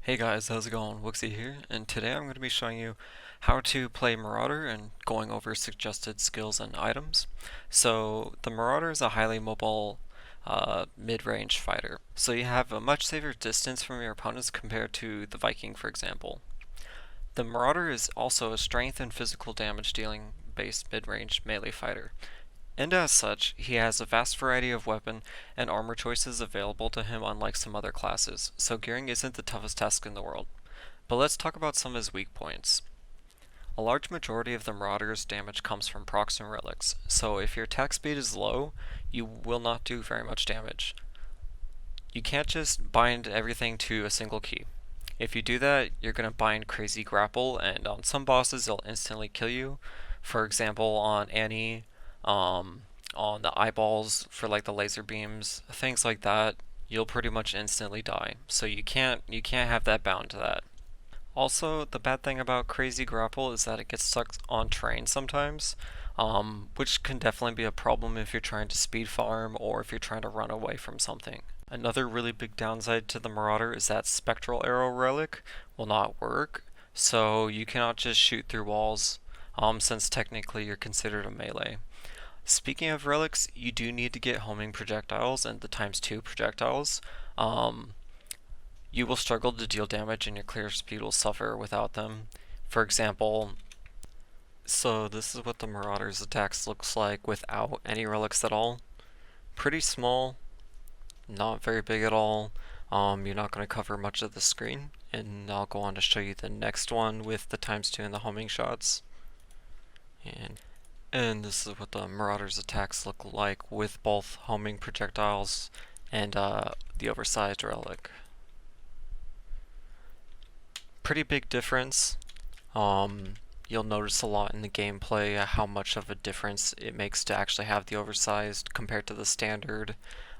Hey guys, how's it going? Wooksy here, and today I'm going to be showing you how to play Marauder and going over suggested skills and items. So, the Marauder is a highly mobile mid-range fighter, so you have a much safer distance from your opponents compared to the Viking, for example. The Marauder is also a strength and physical damage dealing based mid-range melee fighter, and as such, he has a vast variety of weapon and armor choices available to him unlike some other classes, so gearing isn't the toughest task in the world. But let's talk about some of his weak points. A large majority of the Marauder's damage comes from procs and relics, so if your attack speed is low, you will not do very much damage. You can't just bind everything to a single key. If you do that, you're going to bind Crazy Grapple, and on some bosses, they'll instantly kill you. For example, on Annie, on the eyeballs for like the laser beams, things like that, you'll pretty much instantly die. So you can't have that bound to that. Also, the bad thing about Crazy Grapple is that it gets stuck on terrain sometimes, which can definitely be a problem if you're trying to speed farm or if you're trying to run away from something. Another really big downside to the Marauder is that Spectral Arrow Relic will not work, so you cannot just shoot through walls, since technically you're considered a melee. Speaking of relics, you do need to get homing projectiles and the ×2 projectiles. Um, you will struggle to deal damage and your clear speed will suffer without them. For example, so this is what the Marauder's attacks looks like without any relics at all. Pretty small, not very big at all. You're not going to cover much of the screen, and I'll go on to show you the next one with the ×2 and the homing shots. And this is what the Marauder's attacks look like with both homing projectiles and the oversized relic. Pretty big difference. You'll notice a lot in the gameplay how much of a difference it makes to actually have the oversized compared to the standard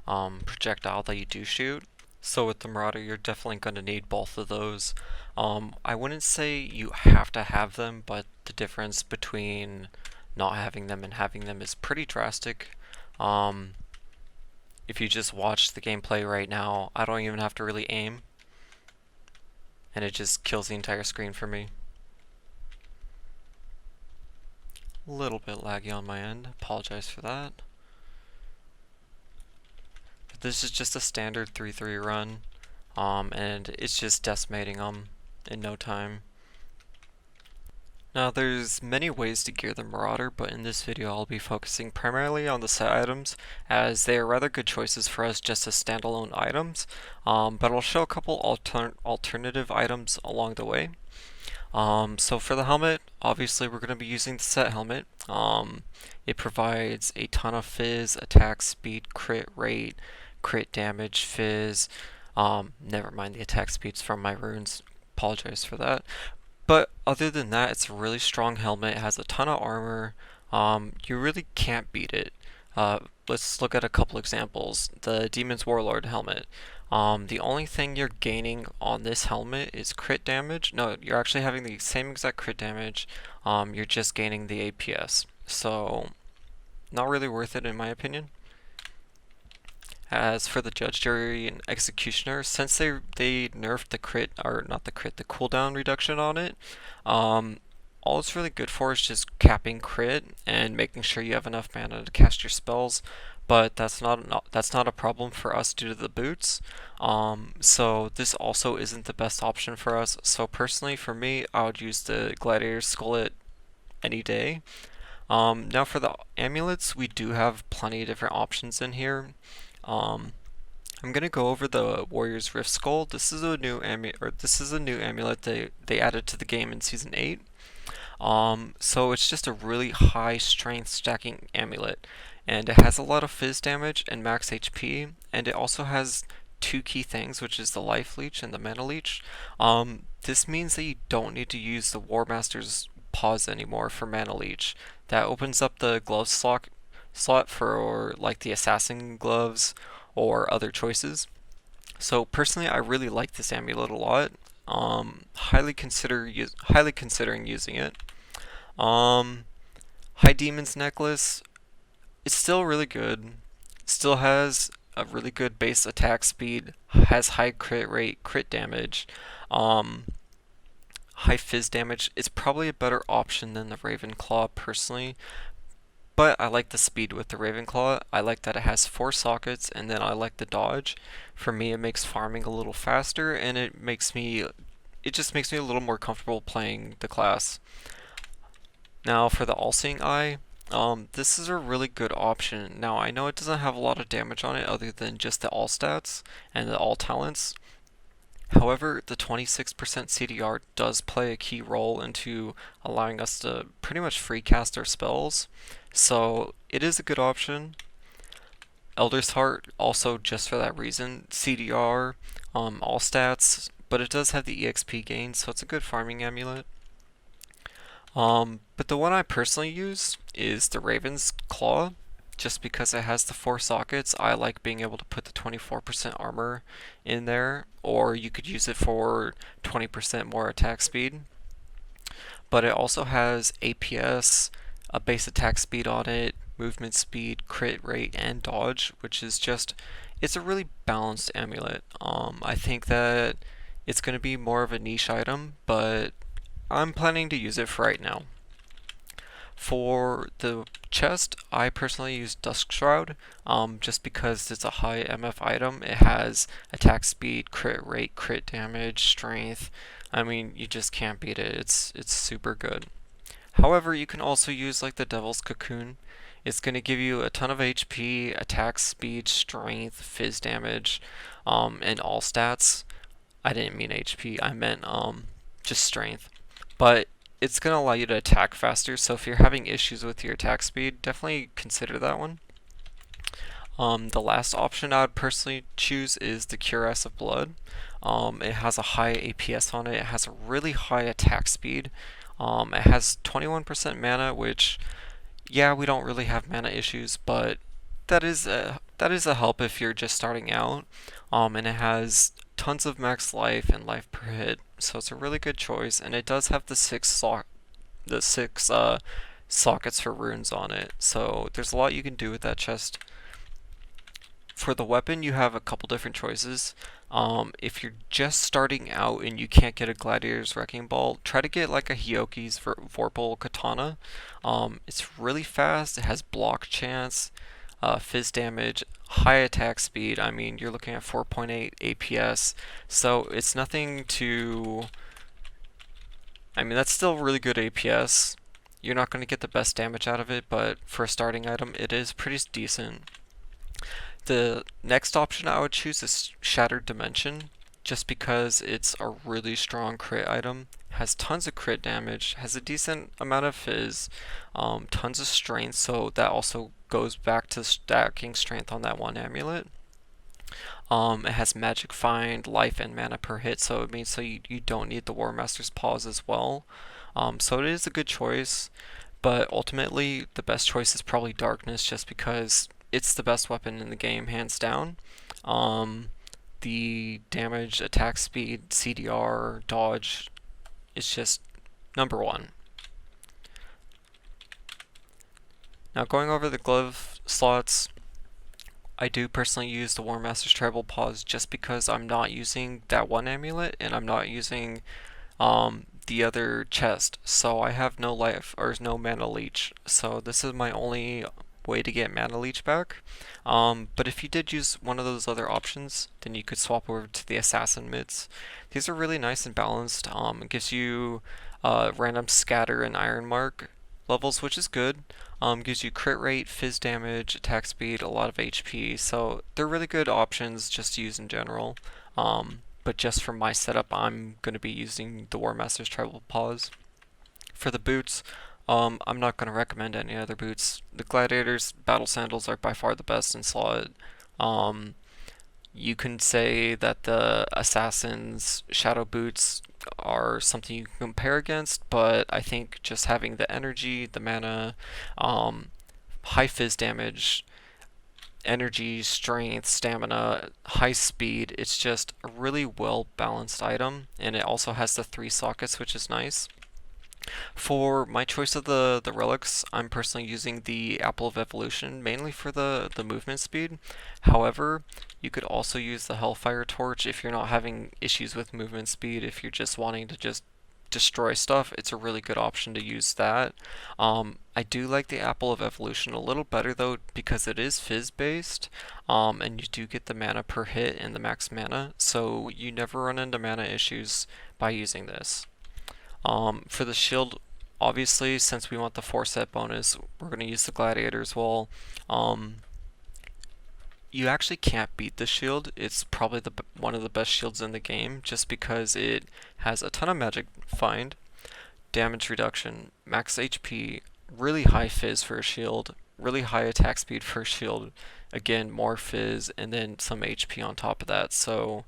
projectile that you do shoot. So with the Marauder, you're definitely going to need both of those. I wouldn't say you have to have them, but the difference between not having them and having them is pretty drastic. If you just watch the gameplay right now, I don't even have to really aim, and it just kills the entire screen for me. A little bit laggy on my end, apologize for that. But this is just a standard 3-3 run, and it's just decimating them in no time. Now there's many ways to gear the Marauder, but in this video I'll be focusing primarily on the set items, as they are rather good choices for us just as standalone items, but I'll show a couple alternative items along the way. So for the helmet, obviously we're going to be using the set helmet. It provides a ton of fizz, attack speed, crit rate, crit damage, fizz. Never mind the attack speeds from my runes, apologize for that. But other than that, it's a really strong helmet. It has a ton of armor. You really can't beat it. Let's look at a couple examples. The Demon's Warlord helmet. The only thing you're gaining on this helmet is crit damage. No, you're actually having the same exact crit damage. You're just gaining the APS. So, not really worth it in my opinion. As for the Judge, Jury, and Executioner, since they nerfed the crit, or not the crit, the cooldown reduction on it, all it's really good for is just capping crit and making sure you have enough mana to cast your spells. But that's not a problem for us due to the boots. So this also isn't the best option for us. So personally, for me, I would use the Gladiator Skullet any day. Now for the amulets, we do have plenty of different options in here. I'm gonna go over the Warrior's Rift Skull. This is a new amulet they added to the game in Season 8. So it's just a really high strength stacking amulet, and it has a lot of fizz damage and max HP, and it also has two key things, which is the Life Leech and the Mana Leech. This means that you don't need to use the War Master's Pause anymore for Mana Leech. That opens up the glove slot for like the assassin gloves or other choices. So personally, I really like this amulet a lot. Highly considering using it. High Demon's Necklace. It's still really good. Still has a really good base attack speed, has high crit rate, crit damage, um, high fizz damage. It's probably a better option than the Ravenclaw personally, but I like the speed with the Ravenclaw. I like that it has 4 sockets, and then I like the dodge. For me, it makes farming a little faster, and it just makes me a little more comfortable playing the class. Now for the All-Seeing Eye, this is a really good option. Now I know it doesn't have a lot of damage on it other than just the all stats and the all talents. However, the 26% CDR does play a key role into allowing us to pretty much free cast our spells. So it is a good option. Elder's Heart also just for that reason. CDR, all stats, but it does have the EXP gain, so it's a good farming amulet. But the one I personally use is the Raven's Claw, just because it has the 4 sockets. I like being able to put the 24% armor in there, or you could use it for 20% more attack speed. But it also has APS, a base attack speed on it, movement speed, crit rate, and dodge, which is just, it's a really balanced amulet. I think that it's going to be more of a niche item, but I'm planning to use it for right now. For the chest, I personally use Dusk Shroud, just because it's a high MF item. It has attack speed, crit rate, crit damage, strength. I mean, you just can't beat it. It's super good. However, you can also use like the Devil's Cocoon. It's going to give you a ton of HP, attack speed, strength, fizz damage, and all stats. I didn't mean HP, I meant just strength. But it's going to allow you to attack faster, so if you're having issues with your attack speed, definitely consider that one. The last option I would personally choose is the Cuirass of Blood. It has a high APS on it, it has a really high attack speed, it has 21% mana, which, yeah, we don't really have mana issues, but that is a help if you're just starting out, and it has tons of max life and life per hit, so it's a really good choice, and it does have the six sockets for runes on it, so there's a lot you can do with that chest. For the weapon, you have a couple different choices. If you're just starting out and you can't get a Gladiator's Wrecking Ball, try to get like a Hyoki's Vorpal Katana. It's really fast, it has block chance, fizz damage, high attack speed. I mean, you're looking at 4.8 APS, so it's nothing to... I mean, that's still really good APS. You're not going to get the best damage out of it, but for a starting item, it is pretty decent. The next option I would choose is Shattered Dimension, just because it's a really strong crit item, has tons of crit damage, has a decent amount of fizz, tons of strength, so that also goes back to stacking strength on that one amulet. It has Magic Find, life, and mana per hit, so it means so you don't need the War Master's Pause as well. So it is a good choice, but ultimately the best choice is probably Darkness, just because it's the best weapon in the game, hands down. The damage, attack speed, CDR, dodge is just #1. Now going over the glove slots, I do personally use the War Master's Tribal Pause just because I'm not using that one amulet and I'm not using the other chest, so I have no life or no mana leech, so this is my only way to get mana leech back. But if you did use one of those other options, then you could swap over to the assassin mids. These are really nice and balanced. It gives you random scatter and iron mark levels, which is good. Gives you crit rate, fizz damage, attack speed, a lot of HP, so they're really good options just to use in general. But just for my setup, I'm going to be using the War Master's Tribal Pause. For the boots, I'm not going to recommend any other boots. The Gladiator's Battle Sandals are by far the best in slot. You can say that the Assassin's Shadow Boots are something you can compare against, but I think just having the energy, the mana, high fizz damage, energy, strength, stamina, high speed, it's just a really well balanced item, and it also has the 3 sockets, which is nice. For my choice of the relics, I'm personally using the Apple of Evolution, mainly for the movement speed. However, you could also use the Hellfire Torch if you're not having issues with movement speed, if you're just wanting to just destroy stuff, it's a really good option to use that. I do like the Apple of Evolution a little better though because it is fizz based, and you do get the mana per hit and the max mana, so you never run into mana issues by using this. For the shield, obviously, since we want the 4-set bonus, we're going to use the Gladiator's Wall. Um, you actually can't beat the shield. It's probably one of the best shields in the game just because it has a ton of magic find, damage reduction, max HP, really high fizz for a shield, really high attack speed for a shield, again, more fizz, and then some HP on top of that. So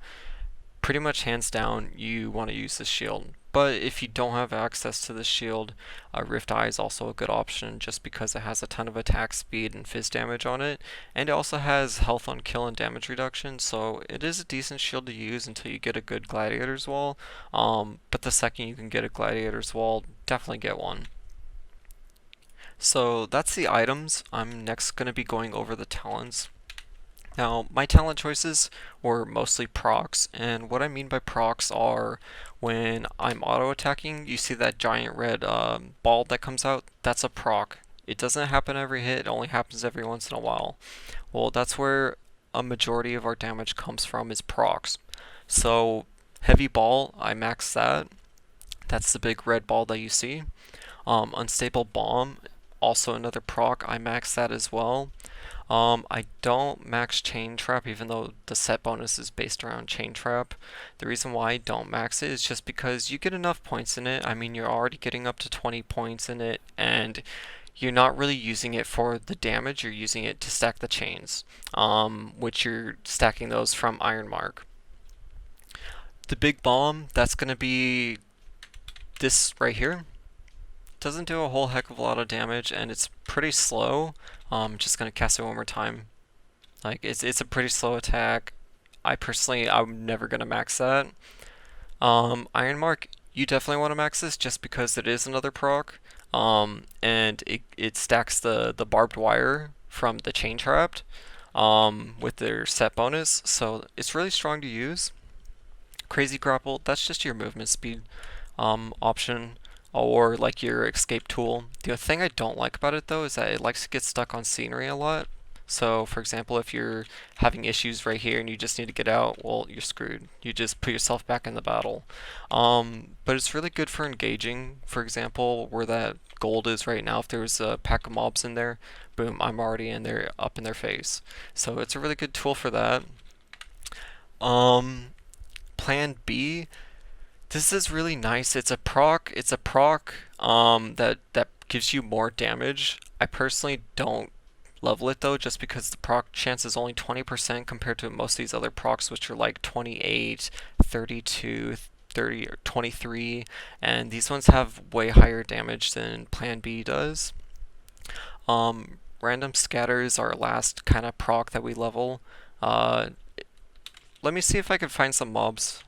pretty much hands down, you want to use the shield. But if you don't have access to the shield, Rift Eye is also a good option just because it has a ton of attack speed and fizz damage on it. And it also has health on kill and damage reduction, so it is a decent shield to use until you get a good Gladiator's Wall. But the second you can get a Gladiator's Wall, definitely get one. So that's the items. I'm next going to be going over the talents. Now, my talent choices were mostly procs, and what I mean by procs are when I'm auto-attacking, you see that giant red ball that comes out? That's a proc. It doesn't happen every hit, it only happens every once in a while. Well, that's where a majority of our damage comes from is procs. So, heavy ball, I max that. That's the big red ball that you see. Unstable bomb, also another proc, I max that as well. I don't max Chain Trap even though the set bonus is based around Chain Trap. The reason why I don't max it is just because you get enough points in it. I mean, you're already getting up to 20 points in it, and you're not really using it for the damage, you're using it to stack the chains, which you're stacking those from Iron Mark. The big bomb, that's going to be this right here. Doesn't do a whole heck of a lot of damage, and it's pretty slow. Just gonna cast it one more time. Like it's a pretty slow attack. I'm never gonna max that. Iron Mark, you definitely want to max this just because it is another proc. And it stacks the barbed wire from the chain trapped with their set bonus, so it's really strong to use. Crazy grapple, that's just your movement speed option or like your escape tool. The thing I don't like about it though is that it likes to get stuck on scenery a lot. So for example, if you're having issues right here and you just need to get out, well, you're screwed. You just put yourself back in the battle. But it's really good for engaging. For example, where that gold is right now, if there's a pack of mobs in there, boom, I'm already in there, up in their face. So it's a really good tool for that. Plan B, this is really nice. It's a proc. That gives you more damage. I personally don't level it though, just because the proc chance is only 20% compared to most of these other procs, which are like 28, 32, 30, or 23, and these ones have way higher damage than Plan B does. Random scatter is our last kind of proc that we level. Uh, Let me see if I can find some mobs.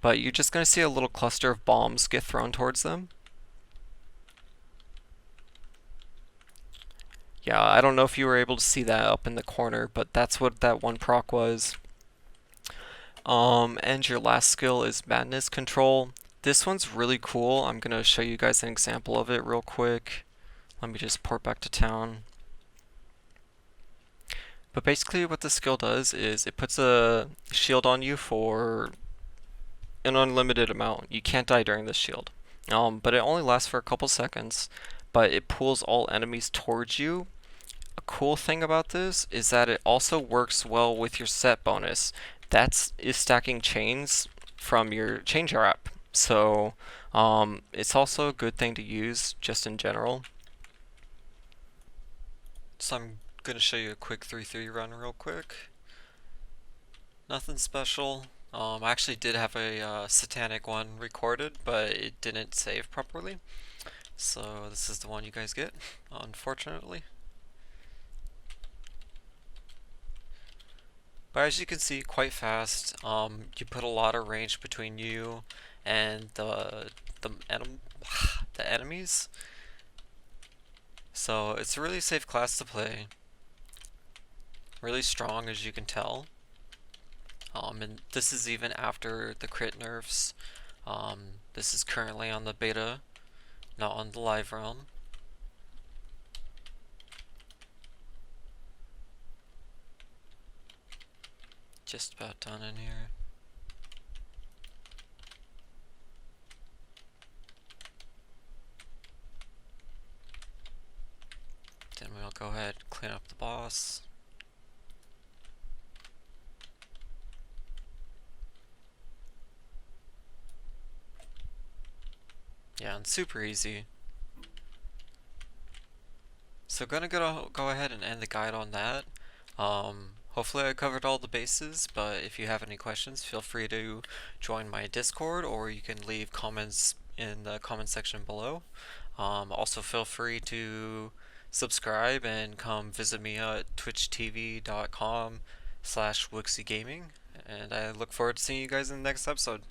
But you're just going to see a little cluster of bombs get thrown towards them. Yeah, I don't know if you were able to see that up in the corner, but that's what that one proc was. And your last skill is Madness Control. This one's really cool. I'm going to show you guys an example of it real quick. Let me just port back to town. But basically what the skill does is it puts a shield on you for an unlimited amount. You can't die during this shield. But it only lasts for a couple seconds, but it pulls all enemies towards you. A cool thing about this is that it also works well with your set bonus. Is stacking chains from your chain trap. So it's also a good thing to use just in general. So I'm going to show you a quick 3-3 run real quick. Nothing special. I actually did have a satanic one recorded, but it didn't save properly. So this is the one you guys get, unfortunately. But as you can see, quite fast. You put a lot of range between you and the enem the enemies. So it's a really safe class to play. Really strong, as you can tell. And this is even after the crit nerfs. This is currently on the beta, not on the live realm. Just about done in here. Then we'll go ahead and clean up the boss. Yeah, and super easy. So gonna go ahead and end the guide on that. Hopefully I covered all the bases, but if you have any questions, feel free to join my Discord, or you can leave comments in the comment section below. Also feel free to subscribe and come visit me at twitchtv.com/wixiegaming, and I look forward to seeing you guys in the next episode.